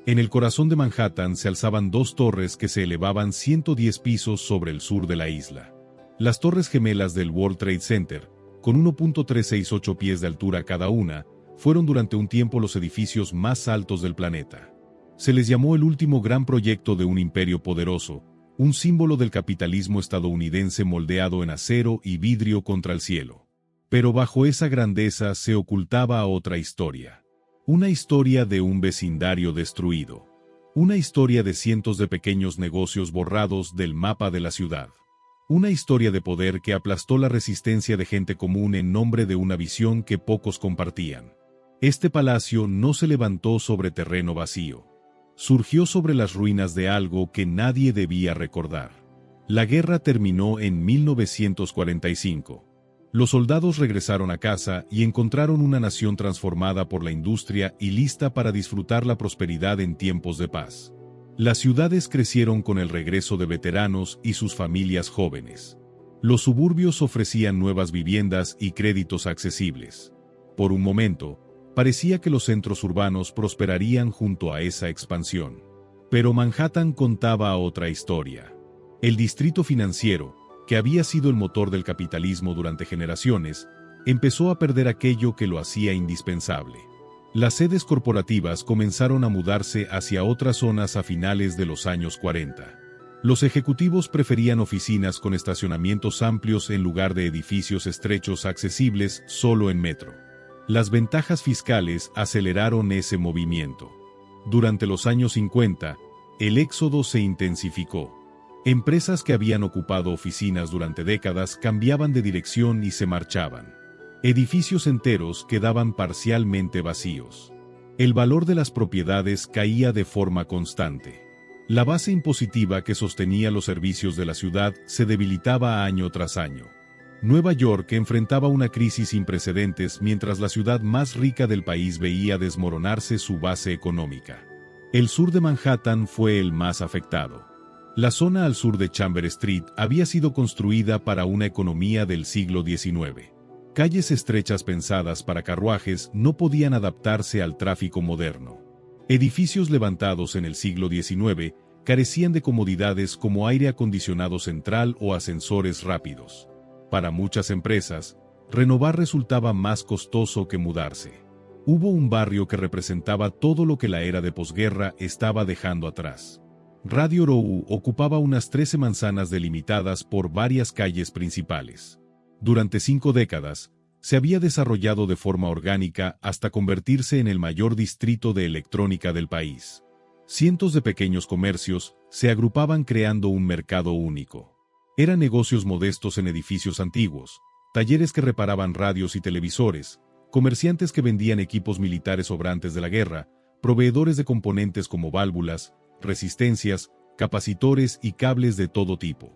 En el corazón de Manhattan se alzaban dos torres que se elevaban 110 pisos sobre el sur de la isla. Las torres gemelas del World Trade Center, con 1.368 pies de altura cada una, fueron durante un tiempo los edificios más altos del planeta. Se les llamó el último gran proyecto de un imperio poderoso, un símbolo del capitalismo estadounidense moldeado en acero y vidrio contra el cielo. Pero bajo esa grandeza se ocultaba otra historia. Una historia de un vecindario destruido. Una historia de cientos de pequeños negocios borrados del mapa de la ciudad. Una historia de poder que aplastó la resistencia de gente común en nombre de una visión que pocos compartían. Este palacio no se levantó sobre terreno vacío. Surgió sobre las ruinas de algo que nadie debía recordar. La guerra terminó en 1945. Los soldados regresaron a casa y encontraron una nación transformada por la industria y lista para disfrutar la prosperidad en tiempos de paz. Las ciudades crecieron con el regreso de veteranos y sus familias jóvenes. Los suburbios ofrecían nuevas viviendas y créditos accesibles. Por un momento, parecía que los centros urbanos prosperarían junto a esa expansión. Pero Manhattan contaba otra historia. El distrito financiero, que había sido el motor del capitalismo durante generaciones, empezó a perder aquello que lo hacía indispensable. Las sedes corporativas comenzaron a mudarse hacia otras zonas a finales de los años 40. Los ejecutivos preferían oficinas con estacionamientos amplios en lugar de edificios estrechos accesibles solo en metro. Las ventajas fiscales aceleraron ese movimiento. Durante los años 50, el éxodo se intensificó. Empresas que habían ocupado oficinas durante décadas cambiaban de dirección y se marchaban. Edificios enteros quedaban parcialmente vacíos. El valor de las propiedades caía de forma constante. La base impositiva que sostenía los servicios de la ciudad se debilitaba año tras año. Nueva York enfrentaba una crisis sin precedentes mientras la ciudad más rica del país veía desmoronarse su base económica. El sur de Manhattan fue el más afectado. La zona al sur de Chamber Street había sido construida para una economía del siglo XIX. Calles estrechas pensadas para carruajes no podían adaptarse al tráfico moderno. Edificios levantados en el siglo XIX carecían de comodidades como aire acondicionado central o ascensores rápidos. Para muchas empresas, renovar resultaba más costoso que mudarse. Hubo un barrio que representaba todo lo que la era de posguerra estaba dejando atrás. Radio Row ocupaba unas 13 manzanas delimitadas por varias calles principales. Durante 5 décadas, se había desarrollado de forma orgánica hasta convertirse en el mayor distrito de electrónica del país. Cientos de pequeños comercios se agrupaban creando un mercado único. Eran negocios modestos en edificios antiguos, talleres que reparaban radios y televisores, comerciantes que vendían equipos militares sobrantes de la guerra, proveedores de componentes como válvulas, resistencias, capacitores y cables de todo tipo.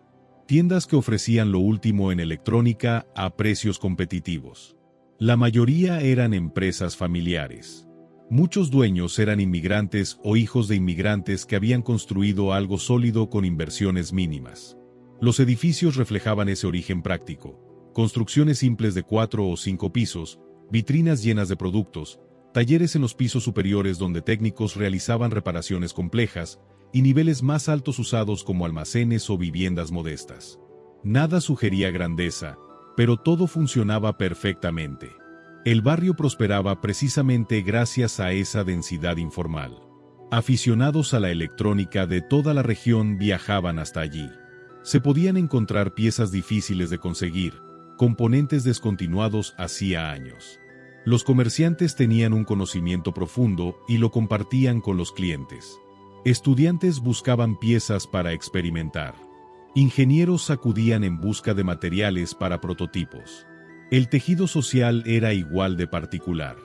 Tiendas que ofrecían lo último en electrónica a precios competitivos. La mayoría eran empresas familiares. Muchos dueños eran inmigrantes o hijos de inmigrantes que habían construido algo sólido con inversiones mínimas. Los edificios reflejaban ese origen práctico. Construcciones simples de 4 o 5 pisos, vitrinas llenas de productos, talleres en los pisos superiores donde técnicos realizaban reparaciones complejas, y niveles más altos usados como almacenes o viviendas modestas. Nada sugería grandeza, pero todo funcionaba perfectamente. El barrio prosperaba precisamente gracias a esa densidad informal. Aficionados a la electrónica de toda la región viajaban hasta allí. Se podían encontrar piezas difíciles de conseguir, componentes descontinuados hacía años. Los comerciantes tenían un conocimiento profundo y lo compartían con los clientes. Estudiantes buscaban piezas para experimentar. Ingenieros acudían en busca de materiales para prototipos. El tejido social era igual de particular.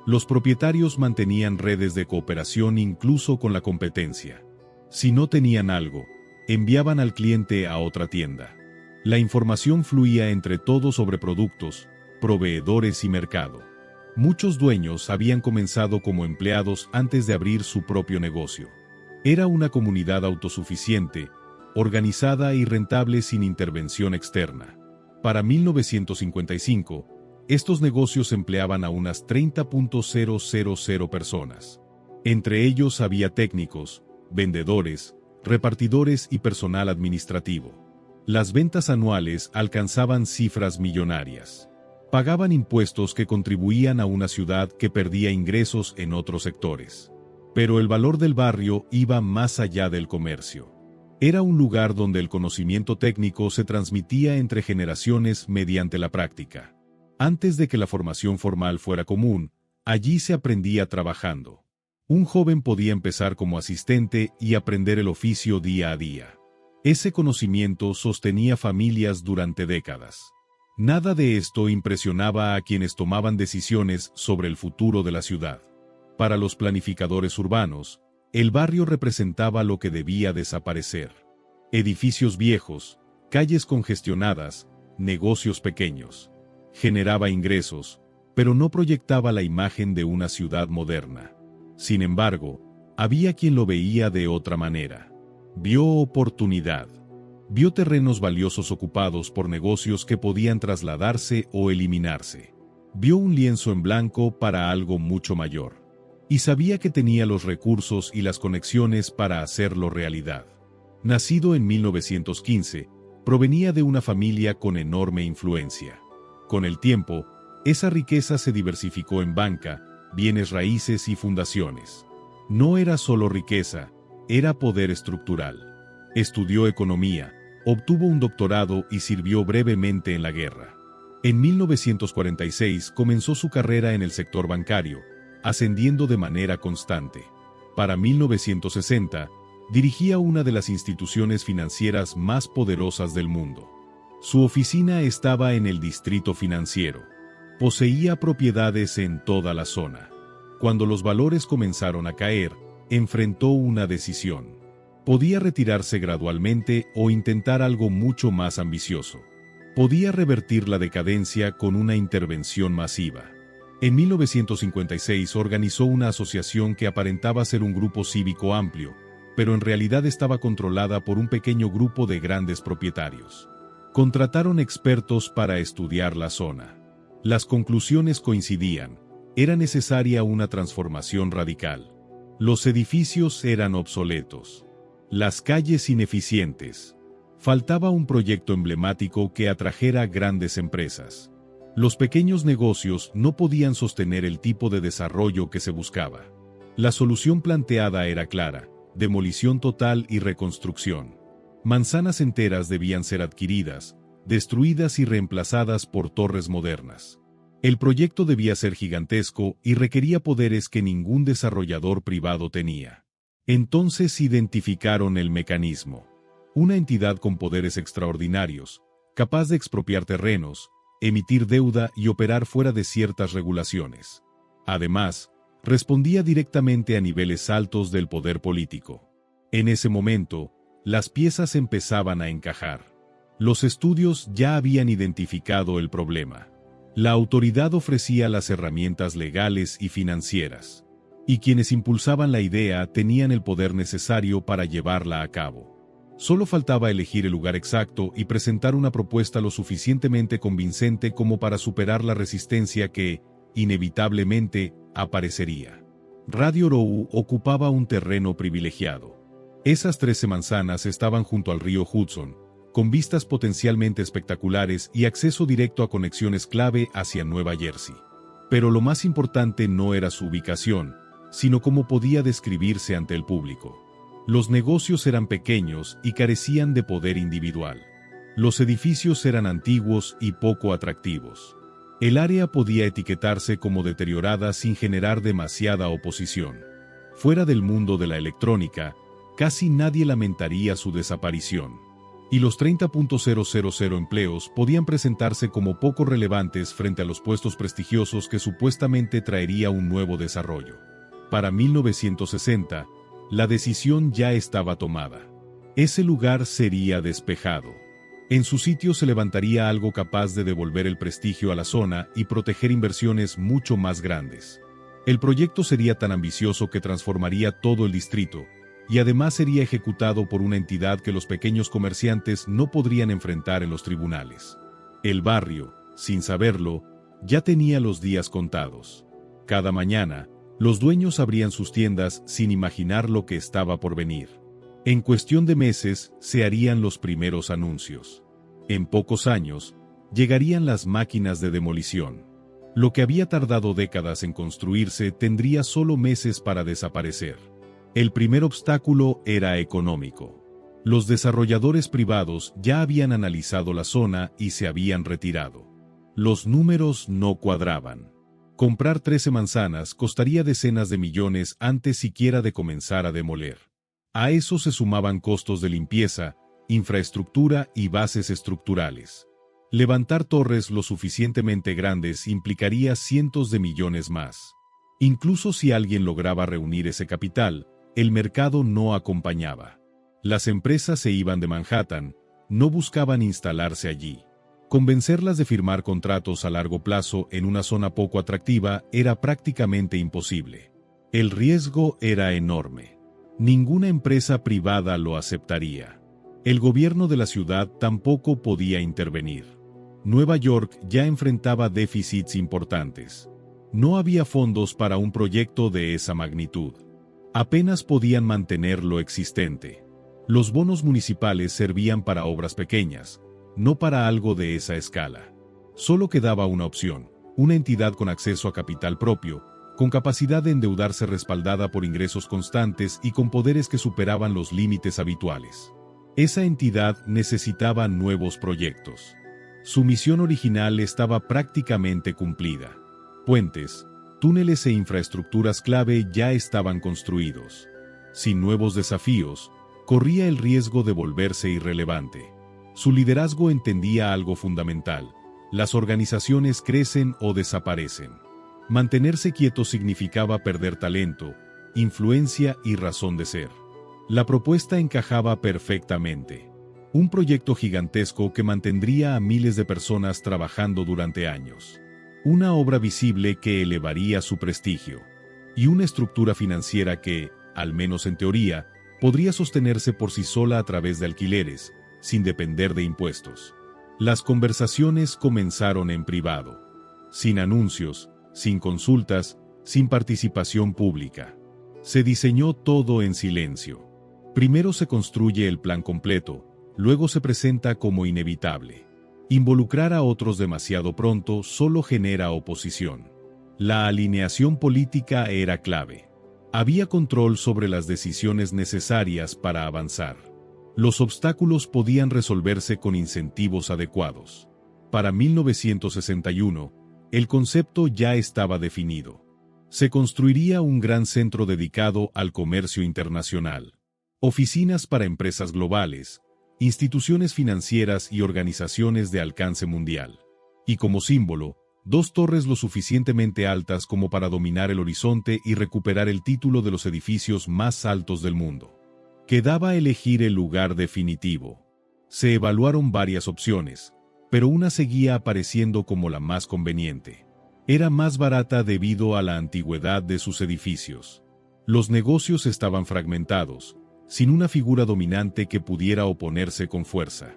Los propietarios mantenían redes de cooperación incluso con la competencia. Si no tenían algo, enviaban al cliente a otra tienda. La información fluía entre todos sobre productos, proveedores y mercado. Muchos dueños habían comenzado como empleados antes de abrir su propio negocio. Era una comunidad autosuficiente, organizada y rentable sin intervención externa. Para 1955, estos negocios empleaban a unas 30.000 personas. Entre ellos había técnicos, vendedores, repartidores y personal administrativo. Las ventas anuales alcanzaban cifras millonarias. Pagaban impuestos que contribuían a una ciudad que perdía ingresos en otros sectores. Pero el valor del barrio iba más allá del comercio. Era un lugar donde el conocimiento técnico se transmitía entre generaciones mediante la práctica. Antes de que la formación formal fuera común, allí se aprendía trabajando. Un joven podía empezar como asistente y aprender el oficio día a día. Ese conocimiento sostenía familias durante décadas. Nada de esto impresionaba a quienes tomaban decisiones sobre el futuro de la ciudad. Para los planificadores urbanos, el barrio representaba lo que debía desaparecer. Edificios viejos, calles congestionadas, negocios pequeños. Generaba ingresos, pero no proyectaba la imagen de una ciudad moderna. Sin embargo, había quien lo veía de otra manera. Vio oportunidad. Vio terrenos valiosos ocupados por negocios que podían trasladarse o eliminarse. Vio un lienzo en blanco para algo mucho mayor. Y sabía que tenía los recursos y las conexiones para hacerlo realidad. Nacido en 1915, provenía de una familia con enorme influencia. Con el tiempo, esa riqueza se diversificó en banca, bienes raíces y fundaciones. No era solo riqueza, era poder estructural. Estudió economía, obtuvo un doctorado y sirvió brevemente en la guerra. En 1946 comenzó su carrera en el sector bancario, ascendiendo de manera constante. Para 1960, dirigía una de las instituciones financieras más poderosas del mundo. Su oficina estaba en el distrito financiero. Poseía propiedades en toda la zona. Cuando los valores comenzaron a caer, enfrentó una decisión. Podía retirarse gradualmente o intentar algo mucho más ambicioso. Podía revertir la decadencia con una intervención masiva. En 1956 organizó una asociación que aparentaba ser un grupo cívico amplio, pero en realidad estaba controlada por un pequeño grupo de grandes propietarios. Contrataron expertos para estudiar la zona. Las conclusiones coincidían. Era necesaria una transformación radical. Los edificios eran obsoletos. Las calles ineficientes. Faltaba un proyecto emblemático que atrajera grandes empresas. Los pequeños negocios no podían sostener el tipo de desarrollo que se buscaba. La solución planteada era clara: demolición total y reconstrucción. Manzanas enteras debían ser adquiridas, destruidas y reemplazadas por torres modernas. El proyecto debía ser gigantesco y requería poderes que ningún desarrollador privado tenía. Entonces identificaron el mecanismo. Una entidad con poderes extraordinarios, capaz de expropiar terrenos, emitir deuda y operar fuera de ciertas regulaciones. Además, respondía directamente a niveles altos del poder político. En ese momento, las piezas empezaban a encajar. Los estudios ya habían identificado el problema. La autoridad ofrecía las herramientas legales y financieras. Y quienes impulsaban la idea tenían el poder necesario para llevarla a cabo. Solo faltaba elegir el lugar exacto y presentar una propuesta lo suficientemente convincente como para superar la resistencia que, inevitablemente, aparecería. Radio Row ocupaba un terreno privilegiado. Esas 13 manzanas estaban junto al río Hudson, con vistas potencialmente espectaculares y acceso directo a conexiones clave hacia Nueva Jersey. Pero lo más importante no era su ubicación, sino cómo podía describirse ante el público. Los negocios eran pequeños y carecían de poder individual. Los edificios eran antiguos y poco atractivos. El área podía etiquetarse como deteriorada sin generar demasiada oposición. Fuera del mundo de la electrónica, casi nadie lamentaría su desaparición. Y los 30.000 empleos podían presentarse como poco relevantes frente a los puestos prestigiosos que supuestamente traería un nuevo desarrollo. Para 1960, la decisión ya estaba tomada. Ese lugar sería despejado. En su sitio se levantaría algo capaz de devolver el prestigio a la zona y proteger inversiones mucho más grandes. El proyecto sería tan ambicioso que transformaría todo el distrito, y además sería ejecutado por una entidad que los pequeños comerciantes no podrían enfrentar en los tribunales. El barrio, sin saberlo, ya tenía los días contados. Cada mañana, Los dueños abrían sus tiendas sin imaginar lo que estaba por venir. En cuestión de meses se harían los primeros anuncios. En pocos años, llegarían las máquinas de demolición. Lo que había tardado décadas en construirse tendría solo meses para desaparecer. El primer obstáculo era económico. Los desarrolladores privados ya habían analizado la zona y se habían retirado. Los números no cuadraban. Comprar 13 manzanas costaría decenas de millones antes siquiera de comenzar a demoler. A eso se sumaban costos de limpieza, infraestructura y bases estructurales. Levantar torres lo suficientemente grandes implicaría cientos de millones más. Incluso si alguien lograba reunir ese capital, el mercado no acompañaba. Las empresas se iban de Manhattan, no buscaban instalarse allí. Convencerlas de firmar contratos a largo plazo en una zona poco atractiva era prácticamente imposible. El riesgo era enorme. Ninguna empresa privada lo aceptaría. El gobierno de la ciudad tampoco podía intervenir. Nueva York ya enfrentaba déficits importantes. No había fondos para un proyecto de esa magnitud. Apenas podían mantener lo existente. Los bonos municipales servían para obras pequeñas, no para algo de esa escala. Solo quedaba una opción, una entidad con acceso a capital propio, con capacidad de endeudarse respaldada por ingresos constantes y con poderes que superaban los límites habituales. Esa entidad necesitaba nuevos proyectos. Su misión original estaba prácticamente cumplida. Puentes, túneles e infraestructuras clave ya estaban construidos. Sin nuevos desafíos, corría el riesgo de volverse irrelevante. Su liderazgo entendía algo fundamental: las organizaciones crecen o desaparecen. Mantenerse quieto significaba perder talento, influencia y razón de ser. La propuesta encajaba perfectamente. Un proyecto gigantesco que mantendría a miles de personas trabajando durante años. Una obra visible que elevaría su prestigio. Y una estructura financiera que, al menos en teoría, podría sostenerse por sí sola a través de alquileres, sin depender de impuestos. Las conversaciones comenzaron en privado, sin anuncios, sin consultas, sin participación pública. Se diseñó todo en silencio. Primero se construye el plan completo, luego se presenta como inevitable. Involucrar a otros demasiado pronto solo genera oposición. La alineación política era clave. Había control sobre las decisiones necesarias para avanzar. Los obstáculos podían resolverse con incentivos adecuados. Para 1961, el concepto ya estaba definido. Se construiría un gran centro dedicado al comercio internacional. Oficinas para empresas globales, instituciones financieras y organizaciones de alcance mundial. Y como símbolo, 2 torres lo suficientemente altas como para dominar el horizonte y recuperar el título de los edificios más altos del mundo. Quedaba elegir el lugar definitivo. Se evaluaron varias opciones, pero una seguía apareciendo como la más conveniente. Era más barata debido a la antigüedad de sus edificios. Los negocios estaban fragmentados, sin una figura dominante que pudiera oponerse con fuerza.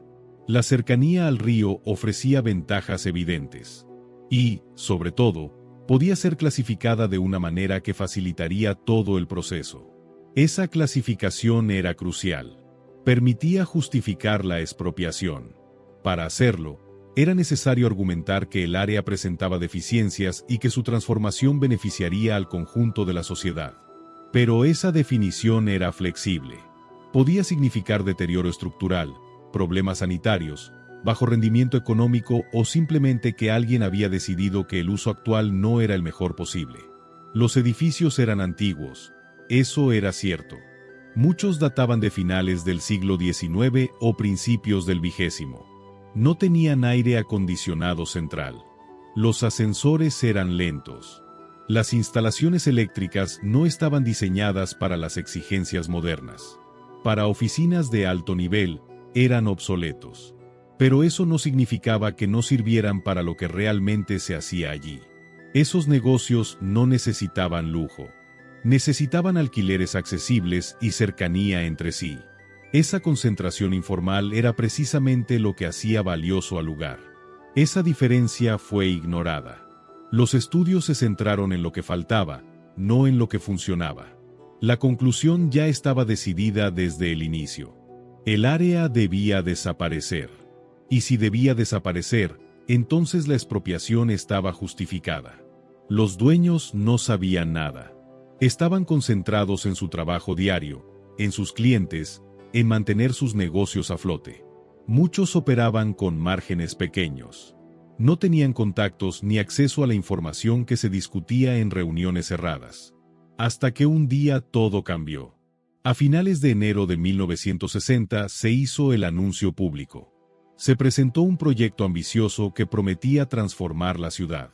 La cercanía al río ofrecía ventajas evidentes. Y, sobre todo, podía ser clasificada de una manera que facilitaría todo el proceso. Esa clasificación era crucial. Permitía justificar la expropiación. Para hacerlo, era necesario argumentar que el área presentaba deficiencias y que su transformación beneficiaría al conjunto de la sociedad. Pero esa definición era flexible. Podía significar deterioro estructural, problemas sanitarios, bajo rendimiento económico o simplemente que alguien había decidido que el uso actual no era el mejor posible. Los edificios eran antiguos. Eso era cierto. Muchos databan de finales del siglo XIX o principios del XX. No tenían aire acondicionado central. Los ascensores eran lentos. Las instalaciones eléctricas no estaban diseñadas para las exigencias modernas. Para oficinas de alto nivel, eran obsoletos. Pero eso no significaba que no sirvieran para lo que realmente se hacía allí. Esos negocios no necesitaban lujo. Necesitaban alquileres accesibles y cercanía entre sí. Esa concentración informal era precisamente lo que hacía valioso al lugar. Esa diferencia fue ignorada. Los estudios se centraron en lo que faltaba, no en lo que funcionaba. La conclusión ya estaba decidida desde el inicio. El área debía desaparecer. Y si debía desaparecer, entonces la expropiación estaba justificada. Los dueños no sabían nada. Estaban concentrados en su trabajo diario, en sus clientes, en mantener sus negocios a flote. Muchos operaban con márgenes pequeños. No tenían contactos ni acceso a la información que se discutía en reuniones cerradas. Hasta que un día todo cambió. A finales de enero de 1960 se hizo el anuncio público. Se presentó un proyecto ambicioso que prometía transformar la ciudad.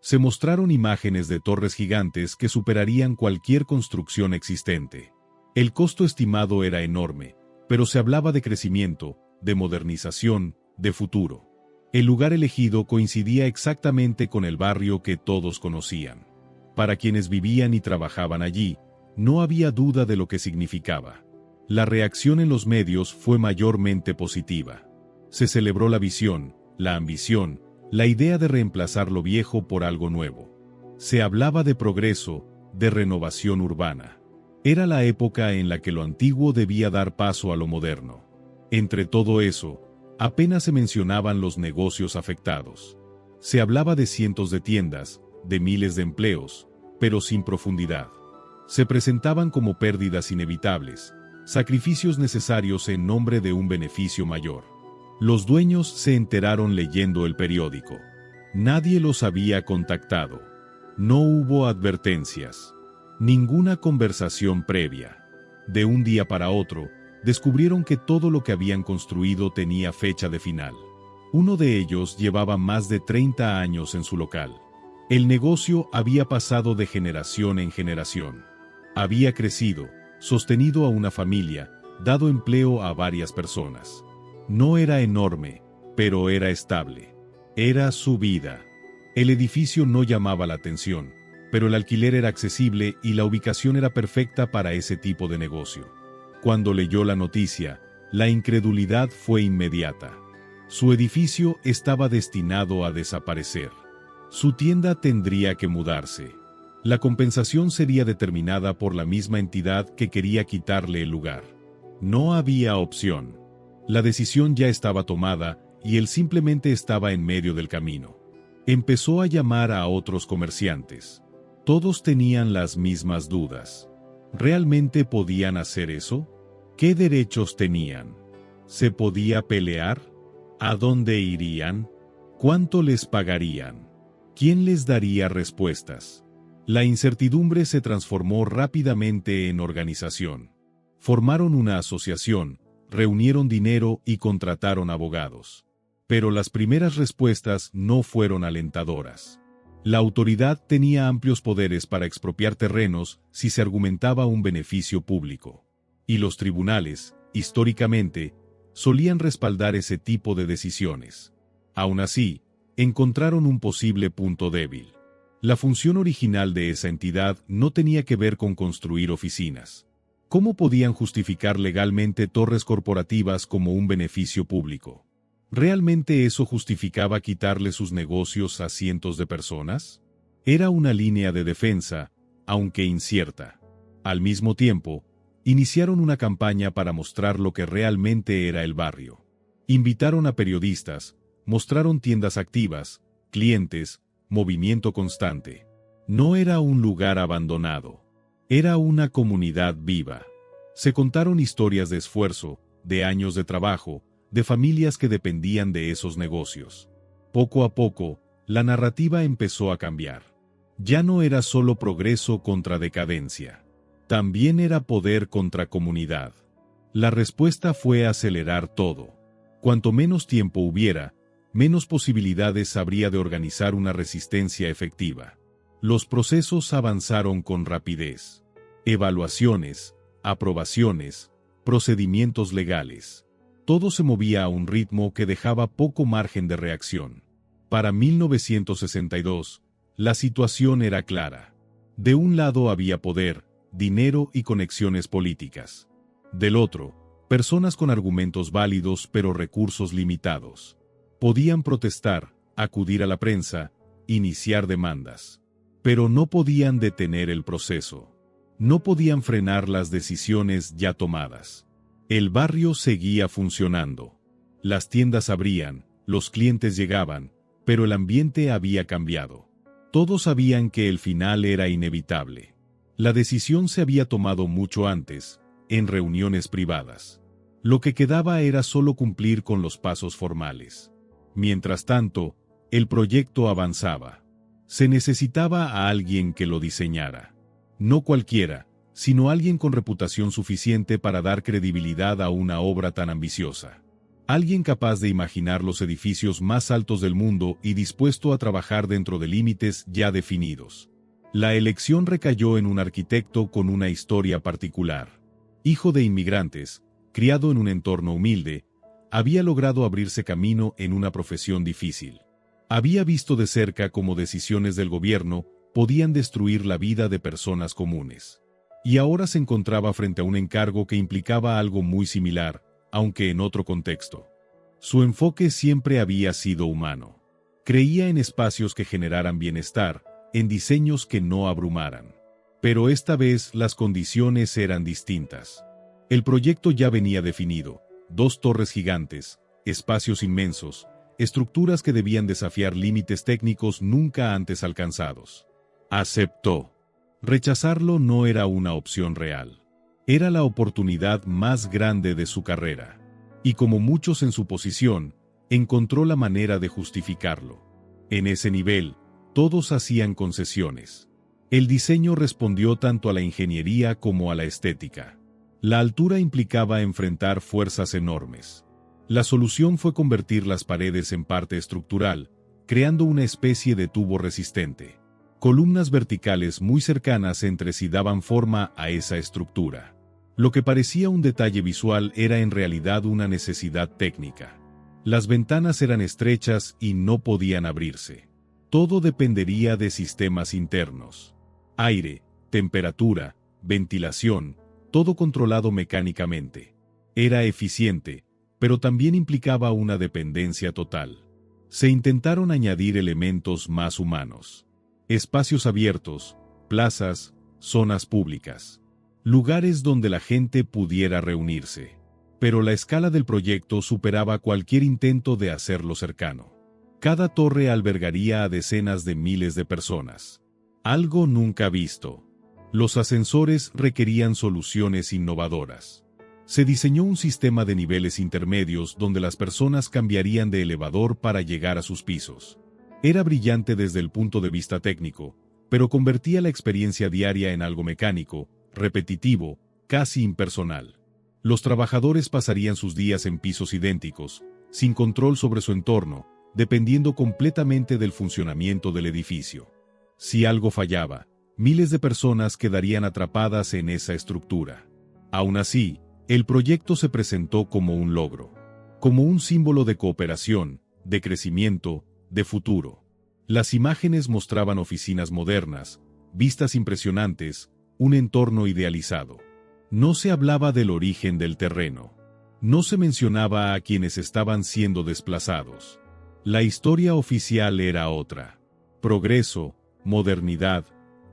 Se mostraron imágenes de torres gigantes que superarían cualquier construcción existente. El costo estimado era enorme, pero se hablaba de crecimiento, de modernización, de futuro. El lugar elegido coincidía exactamente con el barrio que todos conocían. Para quienes vivían y trabajaban allí, no había duda de lo que significaba. La reacción en los medios fue mayormente positiva. Se celebró la visión, la ambición, la idea de reemplazar lo viejo por algo nuevo. Se hablaba de progreso, de renovación urbana. Era la época en la que lo antiguo debía dar paso a lo moderno. Entre todo eso, apenas se mencionaban los negocios afectados. Se hablaba de cientos de tiendas, de miles de empleos, pero sin profundidad. Se presentaban como pérdidas inevitables, sacrificios necesarios en nombre de un beneficio mayor. Los dueños se enteraron leyendo el periódico. Nadie los había contactado. No hubo advertencias. Ninguna conversación previa. De un día para otro, descubrieron que todo lo que habían construido tenía fecha de final. Uno de ellos llevaba más de 30 años en su local. El negocio había pasado de generación en generación. Había crecido, sostenido a una familia, dado empleo a varias personas. No era enorme, pero era estable. Era su vida. El edificio no llamaba la atención, pero el alquiler era accesible y la ubicación era perfecta para ese tipo de negocio. Cuando leyó la noticia, la incredulidad fue inmediata. Su edificio estaba destinado a desaparecer. Su tienda tendría que mudarse. La compensación sería determinada por la misma entidad que quería quitarle el lugar. No había opción. La decisión ya estaba tomada y él simplemente estaba en medio del camino. Empezó a llamar a otros comerciantes. Todos tenían las mismas dudas. ¿Realmente podían hacer eso? ¿Qué derechos tenían? ¿Se podía pelear? ¿A dónde irían? ¿Cuánto les pagarían? ¿Quién les daría respuestas? La incertidumbre se transformó rápidamente en organización. Formaron una asociación, reunieron dinero y contrataron abogados. Pero las primeras respuestas no fueron alentadoras. La autoridad tenía amplios poderes para expropiar terrenos si se argumentaba un beneficio público. Y los tribunales, históricamente, solían respaldar ese tipo de decisiones. Aún así, encontraron un posible punto débil. La función original de esa entidad no tenía que ver con construir oficinas. ¿Cómo podían justificar legalmente torres corporativas como un beneficio público? ¿Realmente eso justificaba quitarle sus negocios a cientos de personas? Era una línea de defensa, aunque incierta. Al mismo tiempo, iniciaron una campaña para mostrar lo que realmente era el barrio. Invitaron a periodistas, mostraron tiendas activas, clientes, movimiento constante. No era un lugar abandonado. Era una comunidad viva. Se contaron historias de esfuerzo, de años de trabajo, de familias que dependían de esos negocios. Poco a poco, la narrativa empezó a cambiar. Ya no era solo progreso contra decadencia. También era poder contra comunidad. La respuesta fue acelerar todo. Cuanto menos tiempo hubiera, menos posibilidades habría de organizar una resistencia efectiva. Los procesos avanzaron con rapidez. Evaluaciones, aprobaciones, procedimientos legales. Todo se movía a un ritmo que dejaba poco margen de reacción. Para 1962, la situación era clara. De un lado había poder, dinero y conexiones políticas. Del otro, personas con argumentos válidos pero recursos limitados. Podían protestar, acudir a la prensa, iniciar demandas. Pero no podían detener el proceso. No podían frenar las decisiones ya tomadas. El barrio seguía funcionando. Las tiendas abrían, los clientes llegaban, pero el ambiente había cambiado. Todos sabían que el final era inevitable. La decisión se había tomado mucho antes, en reuniones privadas. Lo que quedaba era solo cumplir con los pasos formales. Mientras tanto, el proyecto avanzaba. Se necesitaba a alguien que lo diseñara. No cualquiera, sino alguien con reputación suficiente para dar credibilidad a una obra tan ambiciosa. Alguien capaz de imaginar los edificios más altos del mundo y dispuesto a trabajar dentro de límites ya definidos. La elección recayó en un arquitecto con una historia particular. Hijo de inmigrantes, criado en un entorno humilde, había logrado abrirse camino en una profesión difícil. Había visto de cerca cómo decisiones del gobierno podían destruir la vida de personas comunes. Y ahora se encontraba frente a un encargo que implicaba algo muy similar, aunque en otro contexto. Su enfoque siempre había sido humano. Creía en espacios que generaran bienestar, en diseños que no abrumaran. Pero esta vez las condiciones eran distintas. El proyecto ya venía definido: 2 torres gigantes, espacios inmensos, estructuras que debían desafiar límites técnicos nunca antes alcanzados. Aceptó. Rechazarlo no era una opción real. Era la oportunidad más grande de su carrera. Y como muchos en su posición, encontró la manera de justificarlo. En ese nivel, todos hacían concesiones. El diseño respondió tanto a la ingeniería como a la estética. La altura implicaba enfrentar fuerzas enormes. La solución fue convertir las paredes en parte estructural, creando una especie de tubo resistente. Columnas verticales muy cercanas entre sí daban forma a esa estructura. Lo que parecía un detalle visual era en realidad una necesidad técnica. Las ventanas eran estrechas y no podían abrirse. Todo dependería de sistemas internos. Aire, temperatura, ventilación, todo controlado mecánicamente. Era eficiente, pero también implicaba una dependencia total. Se intentaron añadir elementos más humanos. Espacios abiertos, plazas, zonas públicas. Lugares donde la gente pudiera reunirse. Pero la escala del proyecto superaba cualquier intento de hacerlo cercano. Cada torre albergaría a decenas de miles de personas. Algo nunca visto. Los ascensores requerían soluciones innovadoras. Se diseñó un sistema de niveles intermedios donde las personas cambiarían de elevador para llegar a sus pisos. Era brillante desde el punto de vista técnico, pero convertía la experiencia diaria en algo mecánico, repetitivo, casi impersonal. Los trabajadores pasarían sus días en pisos idénticos, sin control sobre su entorno, dependiendo completamente del funcionamiento del edificio. Si algo fallaba, miles de personas quedarían atrapadas en esa estructura. Aún así, el proyecto se presentó como un logro, como un símbolo de cooperación, de crecimiento, de futuro. Las imágenes mostraban oficinas modernas, vistas impresionantes, un entorno idealizado. No se hablaba del origen del terreno. No se mencionaba a quienes estaban siendo desplazados. La historia oficial era otra. Progreso, modernidad,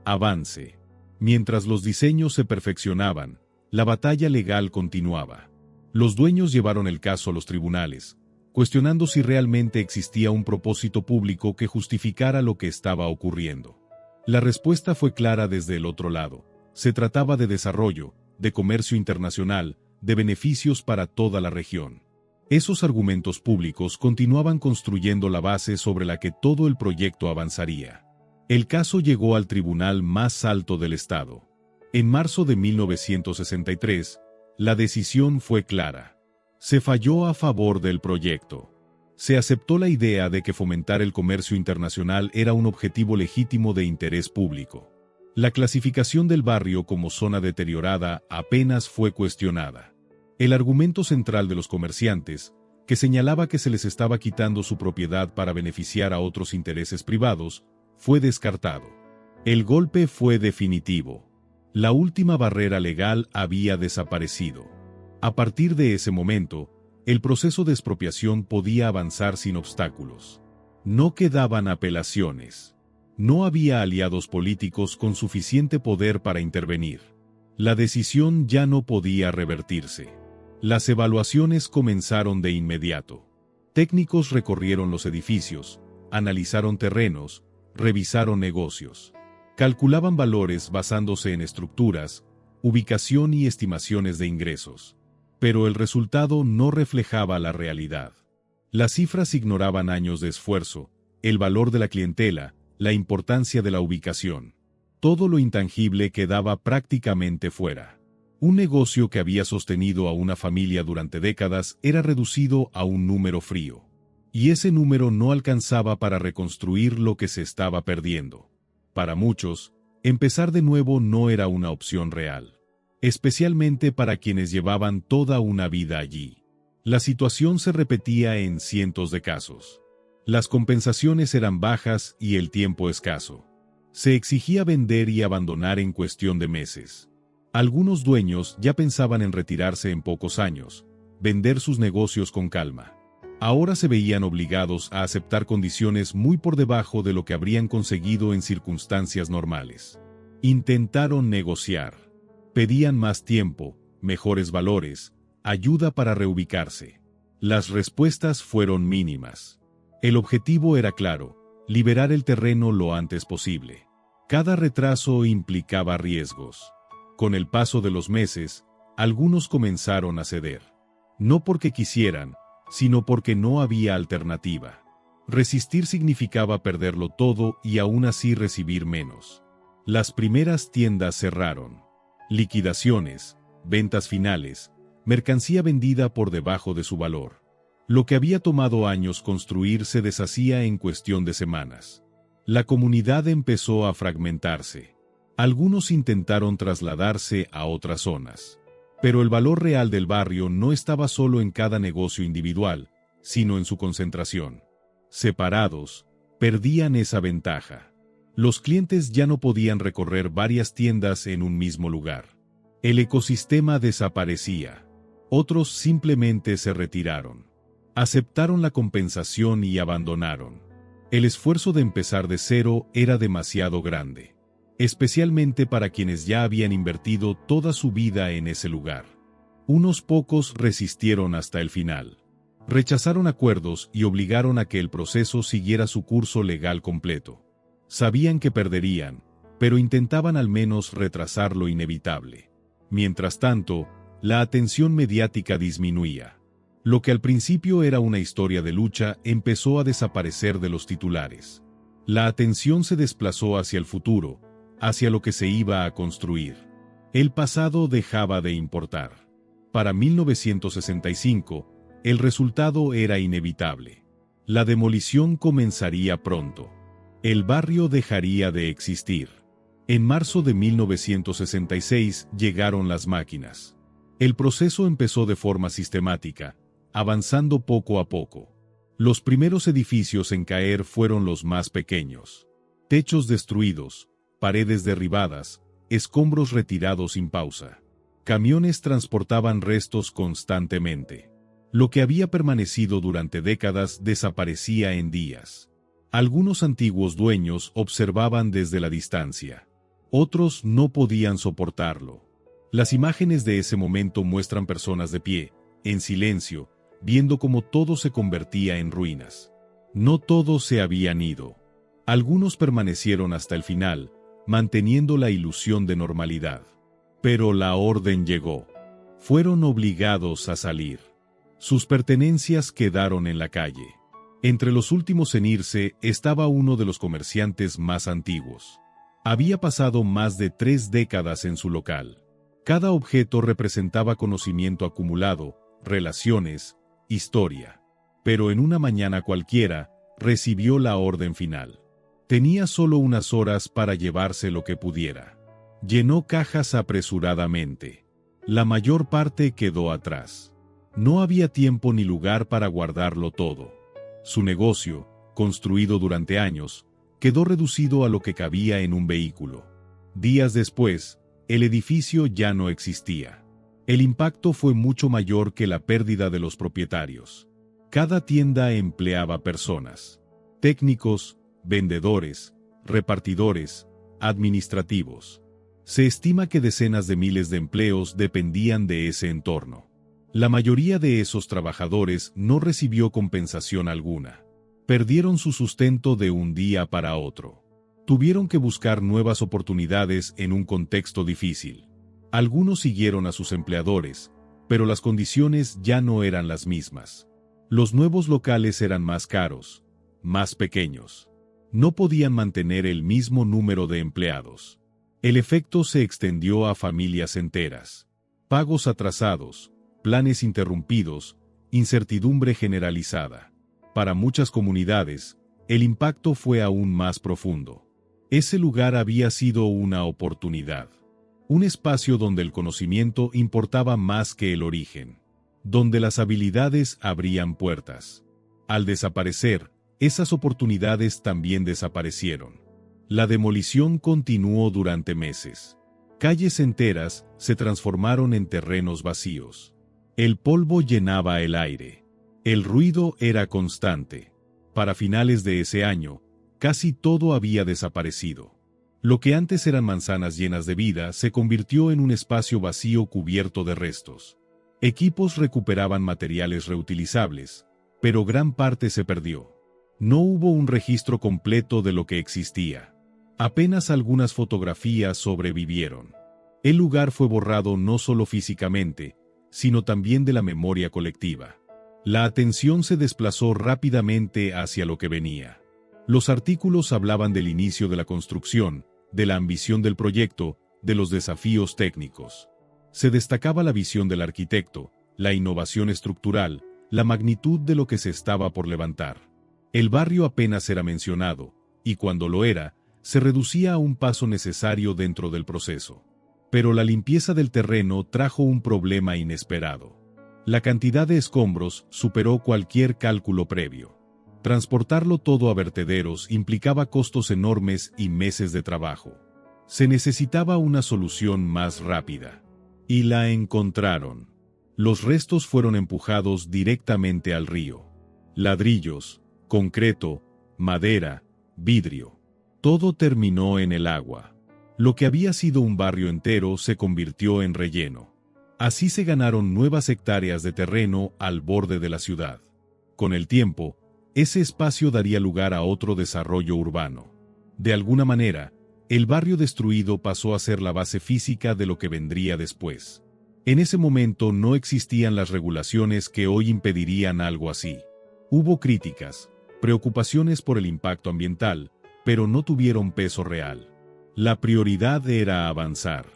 avance. Mientras los diseños se perfeccionaban, la batalla legal continuaba. Los dueños llevaron el caso a los tribunales, cuestionando si realmente existía un propósito público que justificara lo que estaba ocurriendo. La respuesta fue clara desde el otro lado. Se trataba de desarrollo, de comercio internacional, de beneficios para toda la región. Esos argumentos públicos continuaban construyendo la base sobre la que todo el proyecto avanzaría. El caso llegó al tribunal más alto del estado. En marzo de 1963, la decisión fue clara. Se falló a favor del proyecto. Se aceptó la idea de que fomentar el comercio internacional era un objetivo legítimo de interés público. La clasificación del barrio como zona deteriorada apenas fue cuestionada. El argumento central de los comerciantes, que señalaba que se les estaba quitando su propiedad para beneficiar a otros intereses privados, fue descartado. El golpe fue definitivo. La última barrera legal había desaparecido. A partir de ese momento, el proceso de expropiación podía avanzar sin obstáculos. No quedaban apelaciones. No había aliados políticos con suficiente poder para intervenir. La decisión ya no podía revertirse. Las evaluaciones comenzaron de inmediato. Técnicos recorrieron los edificios, analizaron terrenos, revisaron negocios. Calculaban valores basándose en estructuras, ubicación y estimaciones de ingresos. Pero el resultado no reflejaba la realidad. Las cifras ignoraban años de esfuerzo, el valor de la clientela, la importancia de la ubicación. Todo lo intangible quedaba prácticamente fuera. Un negocio que había sostenido a una familia durante décadas era reducido a un número frío. Y ese número no alcanzaba para reconstruir lo que se estaba perdiendo. Para muchos, empezar de nuevo no era una opción real. Especialmente para quienes llevaban toda una vida allí. La situación se repetía en cientos de casos. Las compensaciones eran bajas y el tiempo escaso. Se exigía vender y abandonar en cuestión de meses. Algunos dueños ya pensaban en retirarse en pocos años, vender sus negocios con calma. Ahora se veían obligados a aceptar condiciones muy por debajo de lo que habrían conseguido en circunstancias normales. Intentaron negociar. Pedían más tiempo, mejores valores, ayuda para reubicarse. Las respuestas fueron mínimas. El objetivo era claro: liberar el terreno lo antes posible. Cada retraso implicaba riesgos. Con el paso de los meses, algunos comenzaron a ceder. No porque quisieran, sino porque no había alternativa. Resistir significaba perderlo todo y aún así recibir menos. Las primeras tiendas cerraron. Liquidaciones, ventas finales, mercancía vendida por debajo de su valor. Lo que había tomado años construir se deshacía en cuestión de semanas. La comunidad empezó a fragmentarse. Algunos intentaron trasladarse a otras zonas. Pero el valor real del barrio no estaba solo en cada negocio individual, sino en su concentración. Separados, perdían esa ventaja. Los clientes ya no podían recorrer varias tiendas en un mismo lugar. El ecosistema desaparecía. Otros simplemente se retiraron. Aceptaron la compensación y abandonaron. El esfuerzo de empezar de cero era demasiado grande, especialmente para quienes ya habían invertido toda su vida en ese lugar. Unos pocos resistieron hasta el final. Rechazaron acuerdos y obligaron a que el proceso siguiera su curso legal completo. Sabían que perderían, pero intentaban al menos retrasar lo inevitable. Mientras tanto, la atención mediática disminuía. Lo que al principio era una historia de lucha empezó a desaparecer de los titulares. La atención se desplazó hacia el futuro, hacia lo que se iba a construir. El pasado dejaba de importar. Para 1965, el resultado era inevitable. La demolición comenzaría pronto. El barrio dejaría de existir. En marzo de 1966 llegaron las máquinas. El proceso empezó de forma sistemática, avanzando poco a poco. Los primeros edificios en caer fueron los más pequeños. Techos destruidos, paredes derribadas, escombros retirados sin pausa. Camiones transportaban restos constantemente. Lo que había permanecido durante décadas desaparecía en días. Algunos antiguos dueños observaban desde la distancia. Otros no podían soportarlo. Las imágenes de ese momento muestran personas de pie, en silencio, viendo cómo todo se convertía en ruinas. No todos se habían ido. Algunos permanecieron hasta el final, manteniendo la ilusión de normalidad. Pero la orden llegó. Fueron obligados a salir. Sus pertenencias quedaron en la calle. Entre los últimos en irse estaba uno de los comerciantes más antiguos. Había pasado más de 3 décadas en su local. Cada objeto representaba conocimiento acumulado, relaciones, historia. Pero en una mañana cualquiera, recibió la orden final. Tenía solo unas horas para llevarse lo que pudiera. Llenó cajas apresuradamente. La mayor parte quedó atrás. No había tiempo ni lugar para guardarlo todo. Su negocio, construido durante años, quedó reducido a lo que cabía en un vehículo. Días después, el edificio ya no existía. El impacto fue mucho mayor que la pérdida de los propietarios. Cada tienda empleaba personas, técnicos, vendedores, repartidores, administrativos. Se estima que decenas de miles de empleos dependían de ese entorno. La mayoría de esos trabajadores no recibió compensación alguna. Perdieron su sustento de un día para otro. Tuvieron que buscar nuevas oportunidades en un contexto difícil. Algunos siguieron a sus empleadores, pero las condiciones ya no eran las mismas. Los nuevos locales eran más caros, más pequeños. No podían mantener el mismo número de empleados. El efecto se extendió a familias enteras. Pagos atrasados, planes interrumpidos, incertidumbre generalizada. Para muchas comunidades, el impacto fue aún más profundo. Ese lugar había sido una oportunidad. Un espacio donde el conocimiento importaba más que el origen. Donde las habilidades abrían puertas. Al desaparecer, esas oportunidades también desaparecieron. La demolición continuó durante meses. Calles enteras se transformaron en terrenos vacíos. El polvo llenaba el aire. El ruido era constante. Para finales de ese año, casi todo había desaparecido. Lo que antes eran manzanas llenas de vida se convirtió en un espacio vacío cubierto de restos. Equipos recuperaban materiales reutilizables, pero gran parte se perdió. No hubo un registro completo de lo que existía. Apenas algunas fotografías sobrevivieron. El lugar fue borrado no solo físicamente, sino también de la memoria colectiva. La atención se desplazó rápidamente hacia lo que venía. Los artículos hablaban del inicio de la construcción, de la ambición del proyecto, de los desafíos técnicos. Se destacaba la visión del arquitecto, la innovación estructural, la magnitud de lo que se estaba por levantar. El barrio apenas era mencionado, y cuando lo era, se reducía a un paso necesario dentro del proceso. Pero la limpieza del terreno trajo un problema inesperado. La cantidad de escombros superó cualquier cálculo previo. Transportarlo todo a vertederos implicaba costos enormes y meses de trabajo. Se necesitaba una solución más rápida. Y la encontraron. Los restos fueron empujados directamente al río. Ladrillos, concreto, madera, vidrio. Todo terminó en el agua. Lo que había sido un barrio entero se convirtió en relleno. Así se ganaron nuevas hectáreas de terreno al borde de la ciudad. Con el tiempo, ese espacio daría lugar a otro desarrollo urbano. De alguna manera, el barrio destruido pasó a ser la base física de lo que vendría después. En ese momento no existían las regulaciones que hoy impedirían algo así. Hubo críticas, preocupaciones por el impacto ambiental, pero no tuvieron peso real. La prioridad era avanzar.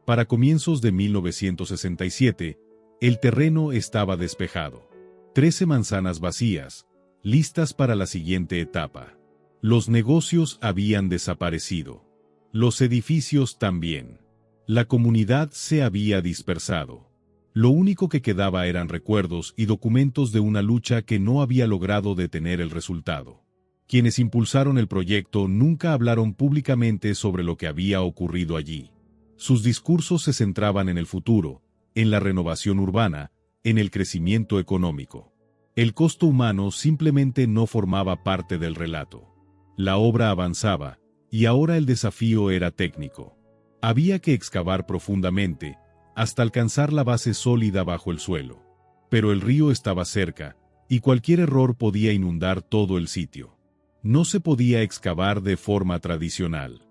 Para comienzos de 1967, el terreno estaba despejado. 13 manzanas vacías, listas para la siguiente etapa. Los negocios habían desaparecido. Los edificios también. La comunidad se había dispersado. Lo único que quedaba eran recuerdos y documentos de una lucha que no había logrado detener el resultado. Quienes impulsaron el proyecto nunca hablaron públicamente sobre lo que había ocurrido allí. Sus discursos se centraban en el futuro, en la renovación urbana, en el crecimiento económico. El costo humano simplemente no formaba parte del relato. La obra avanzaba, y ahora el desafío era técnico. Había que excavar profundamente, hasta alcanzar la base sólida bajo el suelo. Pero el río estaba cerca, y cualquier error podía inundar todo el sitio. No se podía excavar de forma tradicional.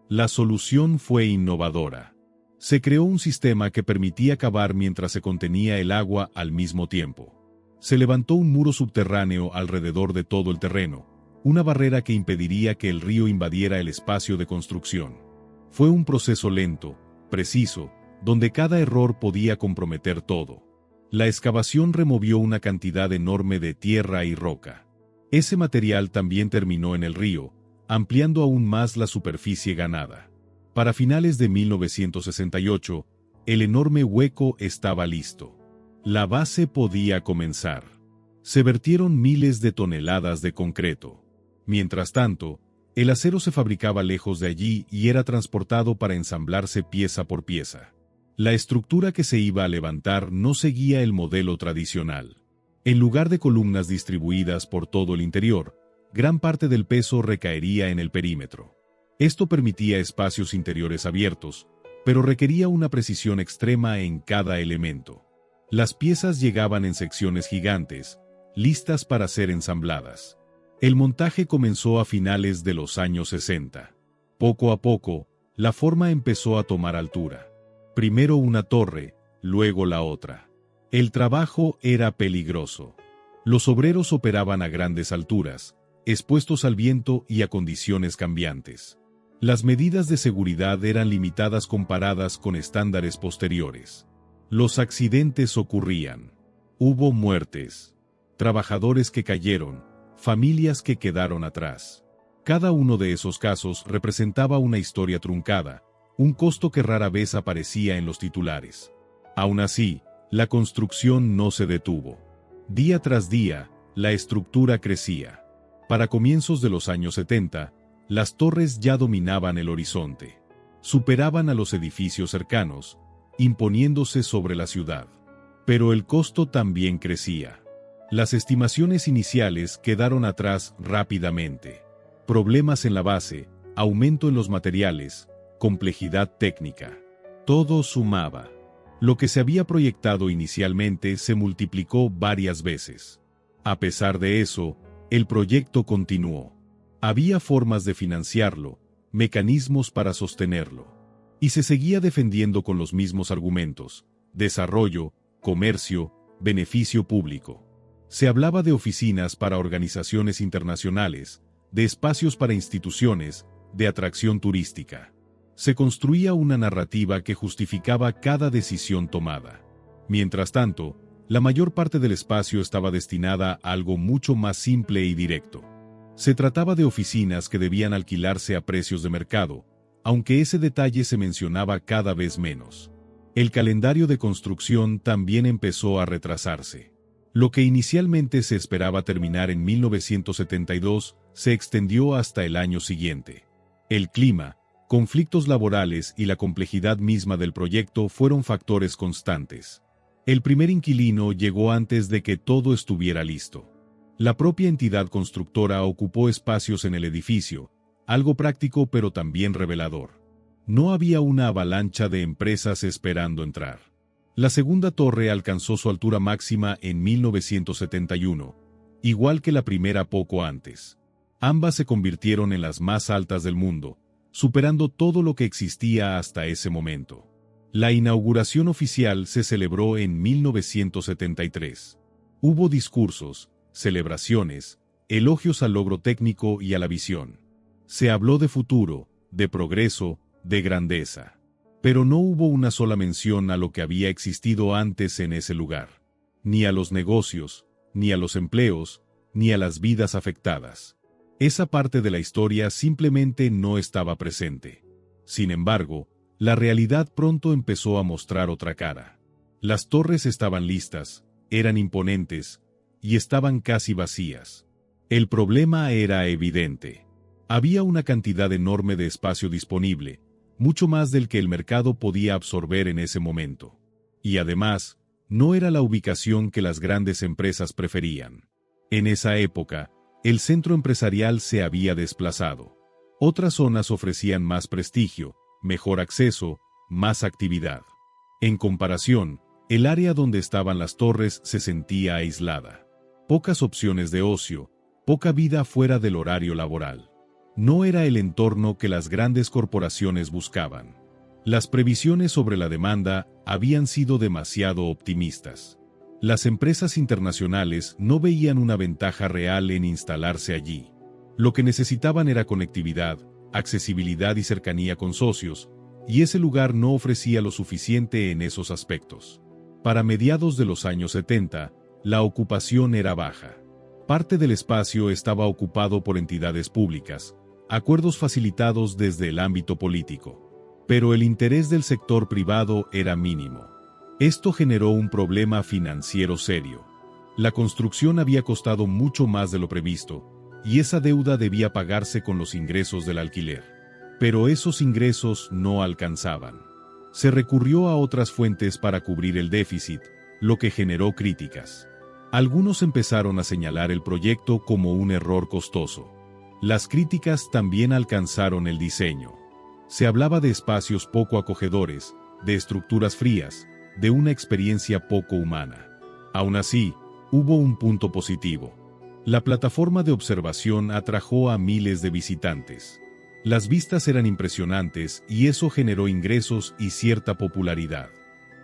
La solución fue innovadora. Se creó un sistema que permitía cavar mientras se contenía el agua al mismo tiempo. Se levantó un muro subterráneo alrededor de todo el terreno, una barrera que impediría que el río invadiera el espacio de construcción. Fue un proceso lento, preciso, donde cada error podía comprometer todo. La excavación removió una cantidad enorme de tierra y roca. Ese material también terminó en el río, ampliando aún más la superficie ganada. Para finales de 1968, el enorme hueco estaba listo. La base podía comenzar. Se vertieron miles de toneladas de concreto. Mientras tanto, el acero se fabricaba lejos de allí y era transportado para ensamblarse pieza por pieza. La estructura que se iba a levantar no seguía el modelo tradicional. En lugar de columnas distribuidas por todo el interior, gran parte del peso recaería en el perímetro. Esto permitía espacios interiores abiertos, pero requería una precisión extrema en cada elemento. Las piezas llegaban en secciones gigantes, listas para ser ensambladas. El montaje comenzó a finales de los años 60. Poco a poco, la forma empezó a tomar altura. Primero una torre, luego la otra. El trabajo era peligroso. Los obreros operaban a grandes alturas, expuestos al viento y a condiciones cambiantes. Las medidas de seguridad eran limitadas comparadas con estándares posteriores. Los accidentes ocurrían. Hubo muertes, trabajadores que cayeron, familias que quedaron atrás. Cada uno de esos casos representaba una historia truncada, un costo que rara vez aparecía en los titulares. Aún así, la construcción no se detuvo. Día tras día, la estructura crecía. Para comienzos de los años 70, las torres ya dominaban el horizonte. Superaban a los edificios cercanos, imponiéndose sobre la ciudad. Pero el costo también crecía. Las estimaciones iniciales quedaron atrás rápidamente. Problemas en la base, aumento en los materiales, complejidad técnica. Todo sumaba. Lo que se había proyectado inicialmente se multiplicó varias veces. A pesar de eso, el proyecto continuó. Había formas de financiarlo, mecanismos para sostenerlo. Y se seguía defendiendo con los mismos argumentos: desarrollo, comercio, beneficio público. Se hablaba de oficinas para organizaciones internacionales, de espacios para instituciones, de atracción turística. Se construía una narrativa que justificaba cada decisión tomada. Mientras tanto, la mayor parte del espacio estaba destinada a algo mucho más simple y directo. Se trataba de oficinas que debían alquilarse a precios de mercado, aunque ese detalle se mencionaba cada vez menos. El calendario de construcción también empezó a retrasarse. Lo que inicialmente se esperaba terminar en 1972 se extendió hasta el año siguiente. El clima, conflictos laborales y la complejidad misma del proyecto fueron factores constantes. El primer inquilino llegó antes de que todo estuviera listo. La propia entidad constructora ocupó espacios en el edificio, algo práctico pero también revelador. No había una avalancha de empresas esperando entrar. La segunda torre alcanzó su altura máxima en 1971, igual que la primera poco antes. Ambas se convirtieron en las más altas del mundo, superando todo lo que existía hasta ese momento. La inauguración oficial se celebró en 1973. Hubo discursos, celebraciones, elogios al logro técnico y a la visión. Se habló de futuro, de progreso, de grandeza. Pero no hubo una sola mención a lo que había existido antes en ese lugar. Ni a los negocios, ni a los empleos, ni a las vidas afectadas. Esa parte de la historia simplemente no estaba presente. Sin embargo, la realidad pronto empezó a mostrar otra cara. Las torres estaban listas, eran imponentes, y estaban casi vacías. El problema era evidente. Había una cantidad enorme de espacio disponible, mucho más del que el mercado podía absorber en ese momento. Y además, no era la ubicación que las grandes empresas preferían. En esa época, el centro empresarial se había desplazado. Otras zonas ofrecían más prestigio, mejor acceso, más actividad. En comparación, el área donde estaban las torres se sentía aislada. Pocas opciones de ocio, poca vida fuera del horario laboral. No era el entorno que las grandes corporaciones buscaban. Las previsiones sobre la demanda habían sido demasiado optimistas. Las empresas internacionales no veían una ventaja real en instalarse allí. Lo que necesitaban era conectividad, accesibilidad y cercanía con socios, y ese lugar no ofrecía lo suficiente en esos aspectos. Para mediados de los años 70, la ocupación era baja. Parte del espacio estaba ocupado por entidades públicas, acuerdos facilitados desde el ámbito político. Pero el interés del sector privado era mínimo. Esto generó un problema financiero serio. La construcción había costado mucho más de lo previsto, y esa deuda debía pagarse con los ingresos del alquiler. Pero esos ingresos no alcanzaban. Se recurrió a otras fuentes para cubrir el déficit, lo que generó críticas. Algunos empezaron a señalar el proyecto como un error costoso. Las críticas también alcanzaron el diseño. Se hablaba de espacios poco acogedores, de estructuras frías, de una experiencia poco humana. Aún así, hubo un punto positivo. La plataforma de observación atrajo a miles de visitantes. Las vistas eran impresionantes y eso generó ingresos y cierta popularidad.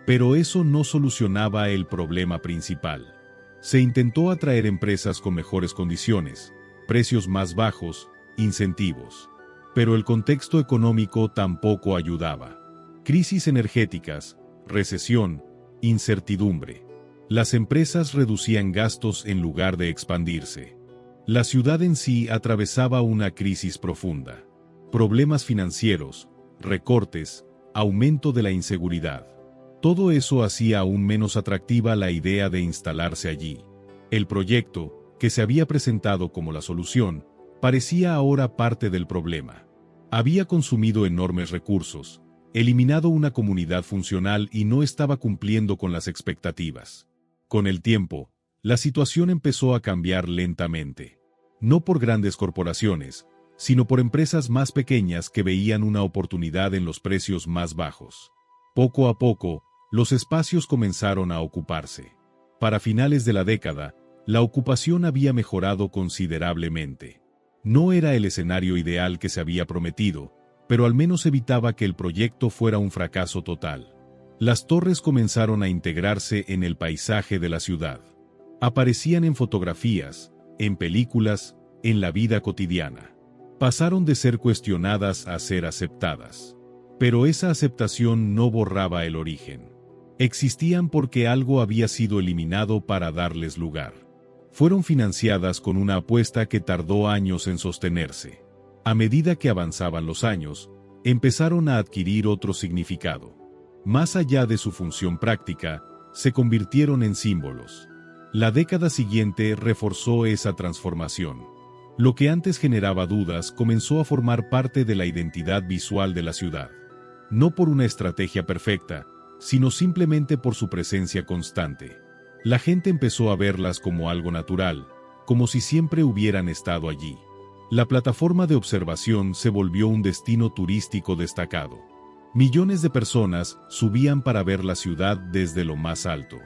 Pero eso no solucionaba el problema principal. Se intentó atraer empresas con mejores condiciones, precios más bajos, incentivos. Pero el contexto económico tampoco ayudaba. Crisis energéticas, recesión, incertidumbre. Las empresas reducían gastos en lugar de expandirse. La ciudad en sí atravesaba una crisis profunda. Problemas financieros, recortes, aumento de la inseguridad. Todo eso hacía aún menos atractiva la idea de instalarse allí. El proyecto, que se había presentado como la solución, parecía ahora parte del problema. Había consumido enormes recursos, eliminado una comunidad funcional y no estaba cumpliendo con las expectativas. Con el tiempo, la situación empezó a cambiar lentamente. No por grandes corporaciones, sino por empresas más pequeñas que veían una oportunidad en los precios más bajos. Poco a poco, los espacios comenzaron a ocuparse. Para finales de la década, la ocupación había mejorado considerablemente. No era el escenario ideal que se había prometido, pero al menos evitaba que el proyecto fuera un fracaso total. Las torres comenzaron a integrarse en el paisaje de la ciudad. Aparecían en fotografías, en películas, en la vida cotidiana. Pasaron de ser cuestionadas a ser aceptadas. Pero esa aceptación no borraba el origen. Existían porque algo había sido eliminado para darles lugar. Fueron financiadas con una apuesta que tardó años en sostenerse. A medida que avanzaban los años, empezaron a adquirir otro significado. Más allá de su función práctica, se convirtieron en símbolos. La década siguiente reforzó esa transformación. Lo que antes generaba dudas comenzó a formar parte de la identidad visual de la ciudad. No por una estrategia perfecta, sino simplemente por su presencia constante. La gente empezó a verlas como algo natural, como si siempre hubieran estado allí. La plataforma de observación se volvió un destino turístico destacado. Millones de personas subían para ver la ciudad desde lo más alto.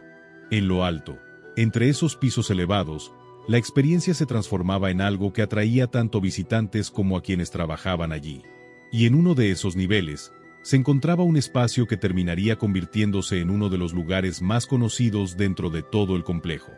En lo alto, entre esos pisos elevados, la experiencia se transformaba en algo que atraía tanto visitantes como a quienes trabajaban allí. Y en uno de esos niveles, se encontraba un espacio que terminaría convirtiéndose en uno de los lugares más conocidos dentro de todo el complejo.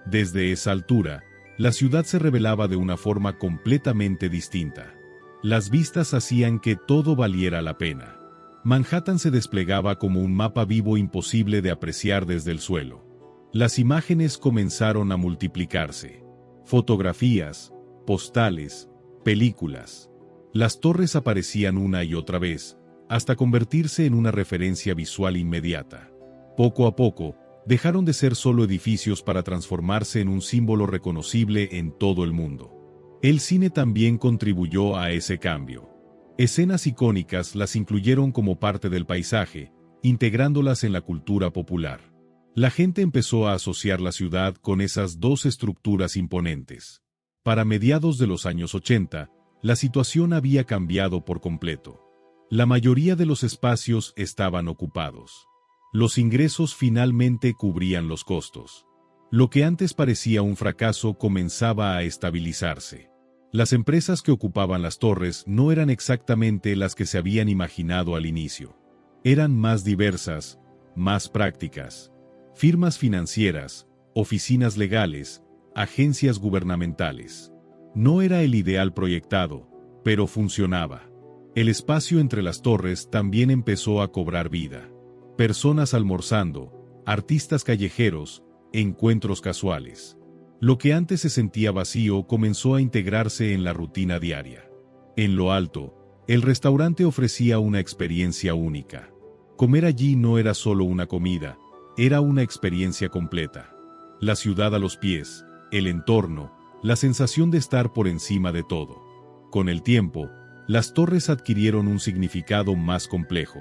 Desde esa altura, la ciudad se revelaba de una forma completamente distinta. Las vistas hacían que todo valiera la pena. Manhattan se desplegaba como un mapa vivo imposible de apreciar desde el suelo. Las imágenes comenzaron a multiplicarse. Fotografías, postales, películas. Las torres aparecían una y otra vez, hasta convertirse en una referencia visual inmediata. Poco a poco, dejaron de ser solo edificios para transformarse en un símbolo reconocible en todo el mundo. El cine también contribuyó a ese cambio. Escenas icónicas las incluyeron como parte del paisaje, integrándolas en la cultura popular. La gente empezó a asociar la ciudad con esas dos estructuras imponentes. Para mediados de los años 80, la situación había cambiado por completo. La mayoría de los espacios estaban ocupados. Los ingresos finalmente cubrían los costos. Lo que antes parecía un fracaso comenzaba a estabilizarse. Las empresas que ocupaban las torres no eran exactamente las que se habían imaginado al inicio. Eran más diversas, más prácticas. Firmas financieras, oficinas legales, agencias gubernamentales. No era el ideal proyectado, pero funcionaba. El espacio entre las torres también empezó a cobrar vida. Personas almorzando, artistas callejeros, encuentros casuales. Lo que antes se sentía vacío comenzó a integrarse en la rutina diaria. En lo alto, el restaurante ofrecía una experiencia única. Comer allí no era solo una comida, era una experiencia completa. La ciudad a los pies, el entorno, la sensación de estar por encima de todo. Con el tiempo, las torres adquirieron un significado más complejo.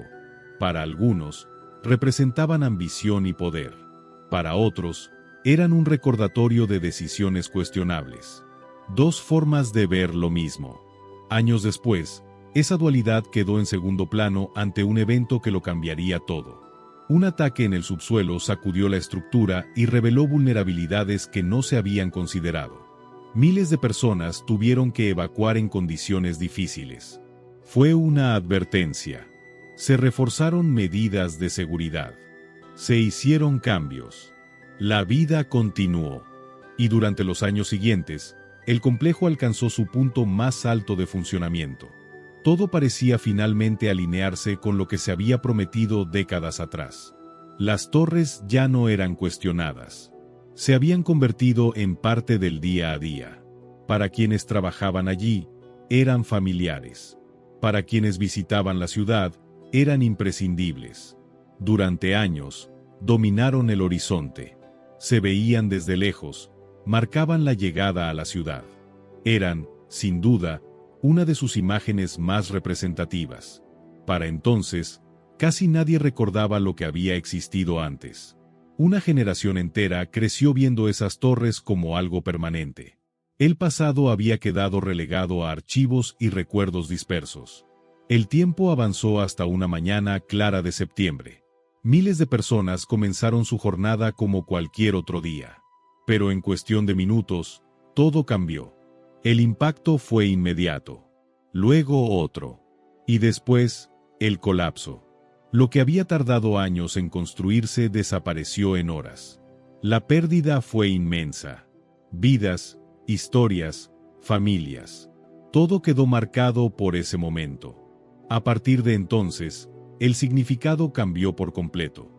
Para algunos, representaban ambición y poder. Para otros, eran un recordatorio de decisiones cuestionables. Dos formas de ver lo mismo. Años después, esa dualidad quedó en segundo plano ante un evento que lo cambiaría todo. Un ataque en el subsuelo sacudió la estructura y reveló vulnerabilidades que no se habían considerado. Miles de personas tuvieron que evacuar en condiciones difíciles. Fue una advertencia. Se reforzaron medidas de seguridad. Se hicieron cambios. La vida continuó. Y durante los años siguientes, el complejo alcanzó su punto más alto de funcionamiento. Todo parecía finalmente alinearse con lo que se había prometido décadas atrás. Las torres ya no eran cuestionadas. Se habían convertido en parte del día a día. Para quienes trabajaban allí, eran familiares. Para quienes visitaban la ciudad, eran imprescindibles. Durante años, dominaron el horizonte. Se veían desde lejos, marcaban la llegada a la ciudad. Eran, sin duda, una de sus imágenes más representativas. Para entonces, casi nadie recordaba lo que había existido antes. Una generación entera creció viendo esas torres como algo permanente. El pasado había quedado relegado a archivos y recuerdos dispersos. El tiempo avanzó hasta una mañana clara de septiembre. Miles de personas comenzaron su jornada como cualquier otro día. Pero en cuestión de minutos, todo cambió. El impacto fue inmediato. Luego otro. Y después, el colapso. Lo que había tardado años en construirse desapareció en horas. La pérdida fue inmensa. Vidas, historias, familias. Todo quedó marcado por ese momento. A partir de entonces, el significado cambió por completo.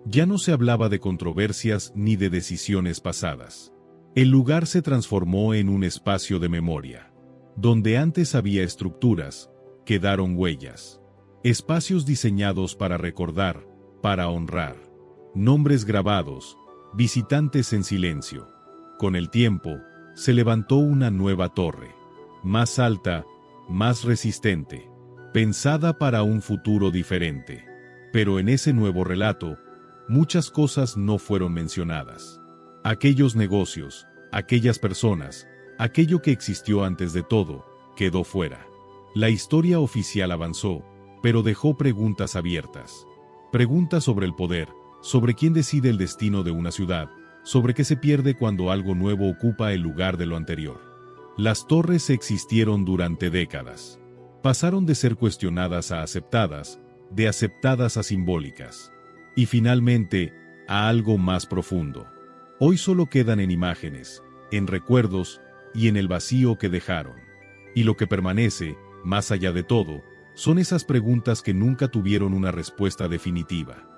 Ya no se hablaba de controversias ni de decisiones pasadas. El lugar se transformó en un espacio de memoria. Donde antes había estructuras, quedaron huellas. Espacios diseñados para recordar, para honrar. Nombres grabados, visitantes en silencio. Con el tiempo, se levantó una nueva torre. Más alta, más resistente. Pensada para un futuro diferente. Pero en ese nuevo relato, muchas cosas no fueron mencionadas. Aquellos negocios, aquellas personas, aquello que existió antes de todo, quedó fuera. La historia oficial avanzó, pero dejó preguntas abiertas. Preguntas sobre el poder, sobre quién decide el destino de una ciudad, sobre qué se pierde cuando algo nuevo ocupa el lugar de lo anterior. Las torres existieron durante décadas. Pasaron de ser cuestionadas a aceptadas, de aceptadas a simbólicas. Y finalmente, a algo más profundo. Hoy solo quedan en imágenes, en recuerdos y en el vacío que dejaron. Y lo que permanece, más allá de todo, son esas preguntas que nunca tuvieron una respuesta definitiva.